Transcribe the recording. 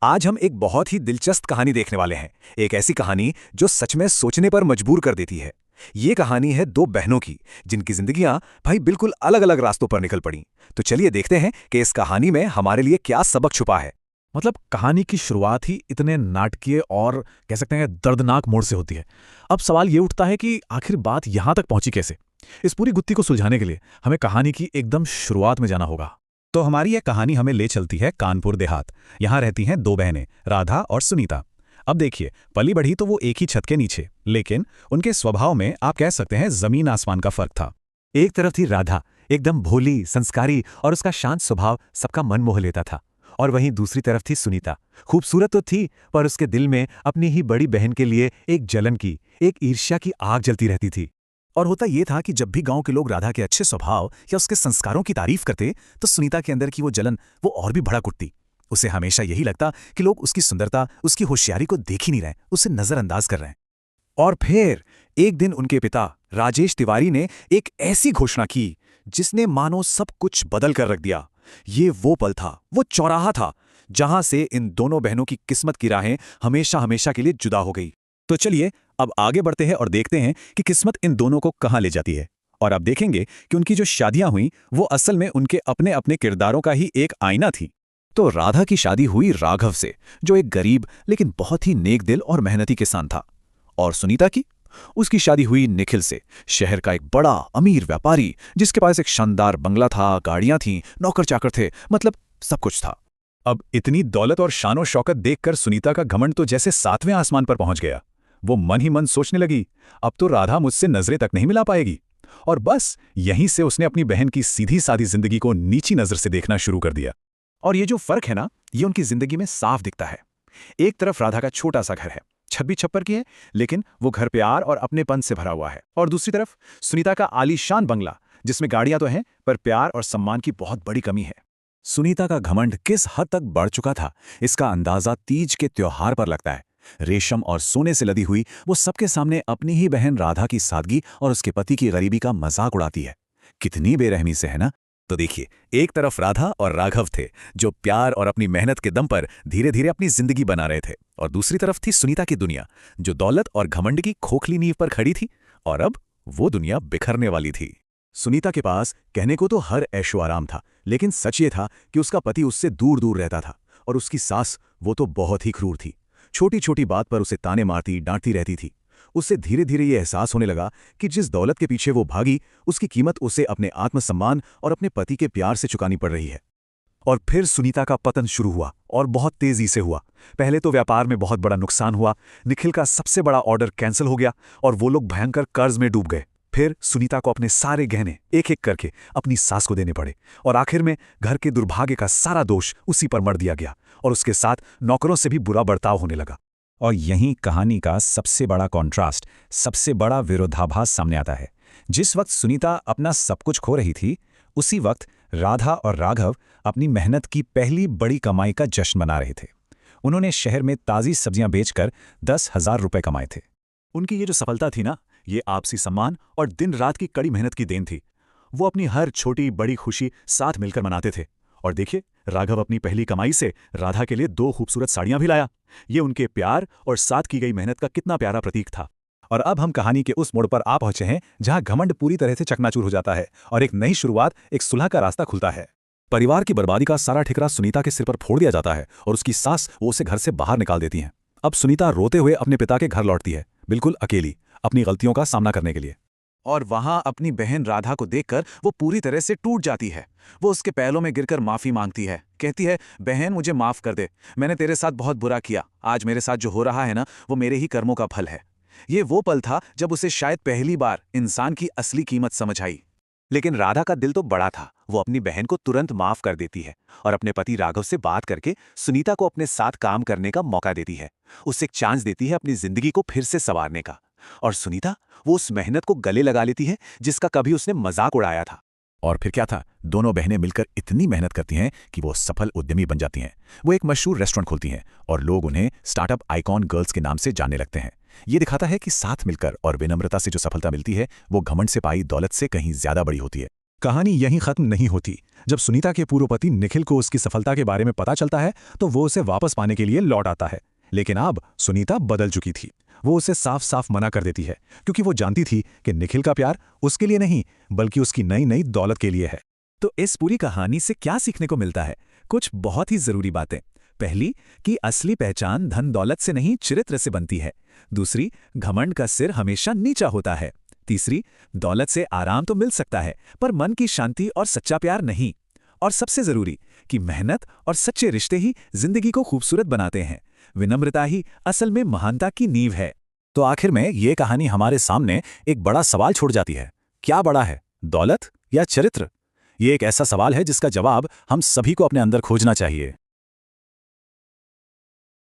आज हम एक बहुत ही दिलचस्प कहानी देखने वाले हैं। एक ऐसी कहानी जो सच में सोचने पर मजबूर कर देती है। ये कहानी है दो बहनों की, जिनकी जिंदगियां भाई बिल्कुल अलग अलग रास्तों पर निकल पड़ी। तो चलिए देखते हैं कि इस कहानी में हमारे लिए क्या सबक छुपा है। मतलब कहानी की शुरुआत ही इतने नाटकीय और कह सकते हैं दर्दनाक मोड़ से होती है। अब सवाल ये उठता है कि आखिर बात यहां तक पहुंची कैसे। इस पूरी गुत्थी को सुलझाने के लिए हमें कहानी की एकदम शुरुआत में जाना होगा। तो हमारी यह कहानी हमें ले चलती है कानपुर देहात। यहाँ रहती हैं दो बहनें, राधा और सुनीता। अब देखिए, पली बढ़ी तो वो एक ही छत के नीचे, लेकिन उनके स्वभाव में आप कह सकते हैं जमीन आसमान का फर्क था। एक तरफ थी राधा, एकदम भोली, संस्कारी और उसका शांत स्वभाव सबका मन मोह लेता था। और वहीं दूसरी तरफ थी सुनीता। खूबसूरत तो थी, पर उसके दिल में अपनी ही बड़ी बहन के लिए एक जलन की, एक ईर्ष्या की आग जलती रहती थी। और होता यह था कि जब भी गांव के लोग राधा के अच्छे स्वभाव या उसके संस्कारों की तारीफ करते, तो सुनीता के अंदर की वो जलन वो और भी भड़क उठती। उसे हमेशा यही लगता कि लोग उसकी सुंदरता, उसकी होशियारी को देख ही नहीं रहे, उसे नजरअंदाज कर रहे हैं। और फिर एक दिन उनके पिता राजेश तिवारी ने एक ऐसी घोषणा की जिसने मानो सब कुछ बदल कर रख दिया। ये वो पल था, वो चौराहा था, जहां से इन दोनों बहनों की किस्मत की राहें हमेशा हमेशा के लिए जुदा हो गई। तो चलिए अब आगे बढ़ते हैं और देखते हैं कि किस्मत इन दोनों को कहां ले जाती है। और अब देखेंगे कि उनकी जो शादियां हुई वो असल में उनके अपने अपने किरदारों का ही एक आईना थी। तो राधा की शादी हुई राघव से, जो एक गरीब लेकिन बहुत ही नेक दिल और मेहनती किसान था। और सुनीता की, उसकी शादी हुई निखिल से, शहर का एक बड़ा अमीर व्यापारी, जिसके पास एक शानदार बंगला था, गाड़ियां थीं, नौकर चाकर थे, मतलब सब कुछ था। अब इतनी दौलत और शानो शौकत देखकर सुनीता का घमंड तो जैसे 7वें आसमान पर पहुंच गया। वो मन ही मन सोचने लगी, अब तो राधा मुझसे नजरें तक नहीं मिला पाएगी। और बस यहीं से उसने अपनी बहन की सीधी सादी जिंदगी को नीची नजर से देखना शुरू कर दिया। और ये जो फर्क है ना, ये उनकी जिंदगी में साफ दिखता है। एक तरफ राधा का छोटा सा घर है, छत भी छप्पर की है, लेकिन वो घर प्यार और अपनेपन से भरा हुआ है। और दूसरी तरफ सुनीता का आलीशान बंगला, जिसमें गाड़ियां तो हैं, पर प्यार और सम्मान की बहुत बड़ी कमी है। सुनीता का घमंड किस हद तक बढ़ चुका था, इसका अंदाजा तीज के त्योहार पर लगता है। रेशम और सोने से लदी हुई वो सबके सामने अपनी ही बहन राधा की सादगी और उसके पति की गरीबी का मजाक उड़ाती है। कितनी बेरहमी से, है ना। तो देखिए, एक तरफ राधा और राघव थे, जो प्यार और अपनी मेहनत के दम पर धीरे धीरे अपनी जिंदगी बना रहे थे। और दूसरी तरफ थी सुनीता की दुनिया, जो दौलत और घमंड की खोखली नींव पर खड़ी थी। और अब वो दुनिया बिखरने वाली थी। सुनीता के पास कहने को तो हर ऐशो आराम था, लेकिन सच ये था कि उसका पति उससे दूर दूर रहता था। और उसकी सास, वो तो बहुत ही क्रूर थी। छोटी छोटी बात पर उसे ताने मारती, डांटती रहती थी। उससे धीरे धीरे ये एहसास होने लगा कि जिस दौलत के पीछे वो भागी, उसकी कीमत उसे अपने आत्मसम्मान और अपने पति के प्यार से चुकानी पड़ रही है। और फिर सुनीता का पतन शुरू हुआ, और बहुत तेजी से हुआ। पहले तो व्यापार में बहुत बड़ा नुकसान हुआ, निखिल का सबसे बड़ा ऑर्डर कैंसिल हो गया और वो लोग भयंकर कर्ज में डूब गए। फिर सुनीता को अपने सारे गहने एक एक करके अपनी सास को देने पड़े, और आखिर में घर के दुर्भाग्य का सारा दोष उसी पर मढ़ दिया गया। और उसके साथ नौकरों से भी बुरा बर्ताव होने लगा। और यहीं कहानी का सबसे बड़ा कॉन्ट्रास्ट, सबसे बड़ा विरोधाभास सामने आता है। जिस वक्त सुनीता अपना सब कुछ खो रही थी, उसी वक्त राधा और राघव अपनी मेहनत की पहली बड़ी कमाई का जश्न मना रहे थे। उन्होंने शहर में ताज़ी सब्जियां बेचकर 10,000 रुपए कमाए थे। उनकी ये जो सफलता थी ना, ये आपसी सम्मान और दिन रात की कड़ी मेहनत की देन थी। वो अपनी हर छोटी बड़ी खुशी साथ मिलकर मनाते थे। और देखिए, राघव अपनी पहली कमाई से राधा के लिए 2 खूबसूरत साड़ियां भी लाया। ये उनके प्यार और साथ की गई मेहनत का कितना प्यारा प्रतीक था। और अब हम कहानी के उस मोड़ पर आ पहुंचे हैं जहां घमंड पूरी तरह से चकनाचूर हो जाता है और एक नई शुरुआत, एक सुलह का रास्ता खुलता है। परिवार की बर्बादी का सारा ठिकरा सुनीता के सिर पर फोड़ दिया जाता है और उसकी सास वो उसे घर से बाहर निकाल देती हैं। अब सुनीता रोते हुए अपने पिता के घर लौटती है, बिल्कुल अकेली, अपनी गलतियों का सामना करने के लिए। और वहां अपनी बहन राधा को देखकर वो पूरी तरह से टूट जाती है। वो उसके पैरों में गिरकर माफी मांगती है, कहती है, बहन मुझे माफ कर दे, मैंने तेरे साथ बहुत बुरा किया। आज मेरे साथ जो हो रहा है ना, वो मेरे ही कर्मों का फल है। ये वो पल था जब उसे शायद पहली बार इंसान की असली कीमत समझ आई। लेकिन राधा का दिल तो बड़ा था। वो अपनी बहन को तुरंत माफ कर देती है और अपने पति राघव से बात करके सुनीता को अपने साथ काम करने का मौका देती है। उसे एक चांस देती है अपनी जिंदगी को फिर से संवारने का। और सुनीता, वो उस मेहनत को गले लगा लेती है जिसका कभी उसने मजाक उड़ाया था। और फिर क्या था, दोनों बहनें मिलकर इतनी मेहनत करती हैं कि वो सफल उद्यमी बन जाती हैं। वो एक मशहूर रेस्टोरेंट खोलती हैं और लोग उन्हें स्टार्टअप आइकॉन गर्ल्स के नाम से जानने लगते हैं। ये दिखाता है कि साथ मिलकर और विनम्रता से जो सफलता मिलती है, वो घमंड से पाई दौलत से कहीं ज्यादा बड़ी होती है। कहानी यहीं खत्म नहीं होती। जब सुनीता के पूर्व पति निखिल को उसकी सफलता के बारे में पता चलता है तो वो उसे वापस पाने के लिए लौट आता है। लेकिन अब सुनीता बदल चुकी थी। वो उसे साफ साफ मना कर देती है, क्योंकि वो जानती थी कि निखिल का प्यार उसके लिए नहीं बल्कि उसकी नई नई दौलत के लिए है। तो इस पूरी कहानी से क्या सीखने को मिलता है? कुछ बहुत ही जरूरी बातें। पहली, कि असली पहचान धन दौलत से नहीं चरित्र से बनती है। दूसरी, घमंड का सिर हमेशा नीचा होता है। तीसरी, दौलत से आराम तो मिल सकता है पर मन की शांति और सच्चा प्यार नहीं। और सबसे जरूरी, कि मेहनत और सच्चे रिश्ते ही जिंदगी को खूबसूरत बनाते हैं। विनम्रता ही असल में महानता की नींव है। तो आखिर में ये कहानी हमारे सामने एक बड़ा सवाल छोड़ जाती है। क्या बड़ा है, दौलत या चरित्र? ये एक ऐसा सवाल है जिसका जवाब हम सभी को अपने अंदर खोजना चाहिए।